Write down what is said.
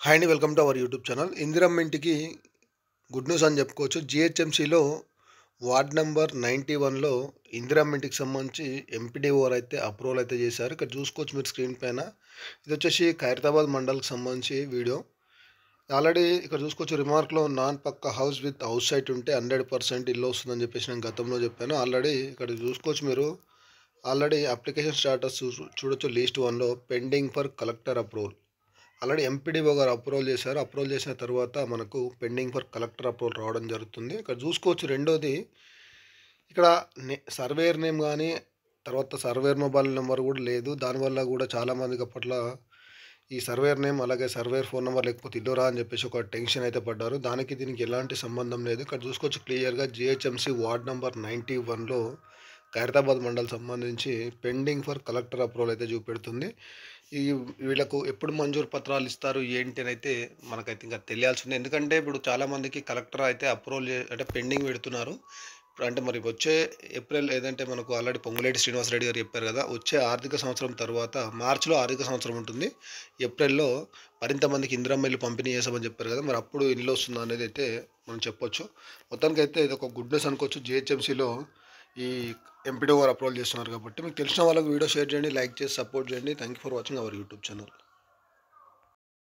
Hi అండి, welcome to our YouTube channel. Indiramma ఇంటికి good news అని చెప్పుకోవచ్చు. జిహెచ్ఎంసీలో వార్డ్ నెంబర్ 91లో ఇందిరమ్మ ఇంటికి సంబంధించి ఎంపీడీఓ వారు అయితే అప్రూవల్ అయితే చేశారు. ఇక్కడ చూసుకోవచ్చు మీరు స్క్రీన్ పైన. ఇది వచ్చేసి ఖైరతాబాద్ మండల్కి సంబంధించి వీడియో. ఆల్రెడీ ఇక్కడ చూసుకోవచ్చు రిమార్క్లో నాన్ పక్క హౌస్ విత్ హౌస్ సైట్ ఉంటే 100% ఇల్లు వస్తుందని చెప్పేసి నేను గతంలో చెప్పాను. ఆల్రెడీ ఇక్కడ చూసుకోవచ్చు మీరు. ఆల్రెడీ అప్లికేషన్ స్టాటస్ చూడొచ్చు. లిస్ట్ 1లో pending for collector approval. Already MPDO గారు అప్రూవల్ చేశారు. అప్రూవల్ చేసిన తర్వాత మనకు పెండింగ్ ఫర్ కలెక్టర్ అప్రూవల్ రావడం జరుగుతుంది. ఇక్కడ చూసుకోవచ్చు. రెండోది ఇక్కడ సర్వేయర్ నేమ్ కానీ తర్వాత సర్వేయర్ మొబైల్ నెంబర్ కూడా లేదు. దానివల్ల కూడా చాలామందికి అప్పట్లో ఈ సర్వేయర్ నేమ్ అలాగే సర్వేయర్ ఫోన్ నెంబర్ లేకపోతే ఇల్లురా అని చెప్పేసి ఒక టెన్షన్ అయితే పడ్డారు. దానికి దీనికి ఎలాంటి సంబంధం లేదు. ఇక్కడ చూసుకోవచ్చు క్లియర్గా జిహెచ్ఎంసీ వార్డ్ నెంబర్ 91లో ఖైరతాబాద్ మండల్ సంబంధించి పెండింగ్ ఫర్ కలెక్టర్ అప్రూవల్ అయితే చూపెడుతుంది. ఈ వీళ్ళకు ఎప్పుడు మంజూరు పత్రాలు ఇస్తారు ఏంటి అని అయితే మనకైతే ఇంకా తెలియాల్సి ఉంది. ఎందుకంటే ఇప్పుడు చాలామందికి కలెక్టర్ అయితే అప్రూవల్ అంటే పెండింగ్ పెడుతున్నారు. ఇప్పుడు అంటే మరి వచ్చే ఏప్రిల్ ఏదంటే మనకు ఆల్రెడీ పొంగులేటి శ్రీనివాసరెడ్డి గారు చెప్పారు కదా, వచ్చే ఆర్థిక సంవత్సరం తర్వాత మార్చిలో ఆర్థిక సంవత్సరం ఉంటుంది, ఏప్రిల్లో మరింత మందికి ఇందిరమ్మ ఇల్లు పంపిణీ చేసామని చెప్పారు కదా, మరి అప్పుడు ఇల్లు వస్తుందా అనేది అయితే మనం చెప్పొచ్చు. మొత్తానికైతే ఇది ఒక గుడ్ న్యూస్ అనుకోవచ్చు. జిహెచ్ఎంసీలో ఈ ఎంపీడీఓ గారు అప్రూవల్ చేస్తున్నారు కాబట్టి మీకు తెలిసిన వాళ్ళకి వీడియో షేర్ చేయండి, లైక్ చేసి సపోర్ట్ చేయండి. Thank you for watching our YouTube channel.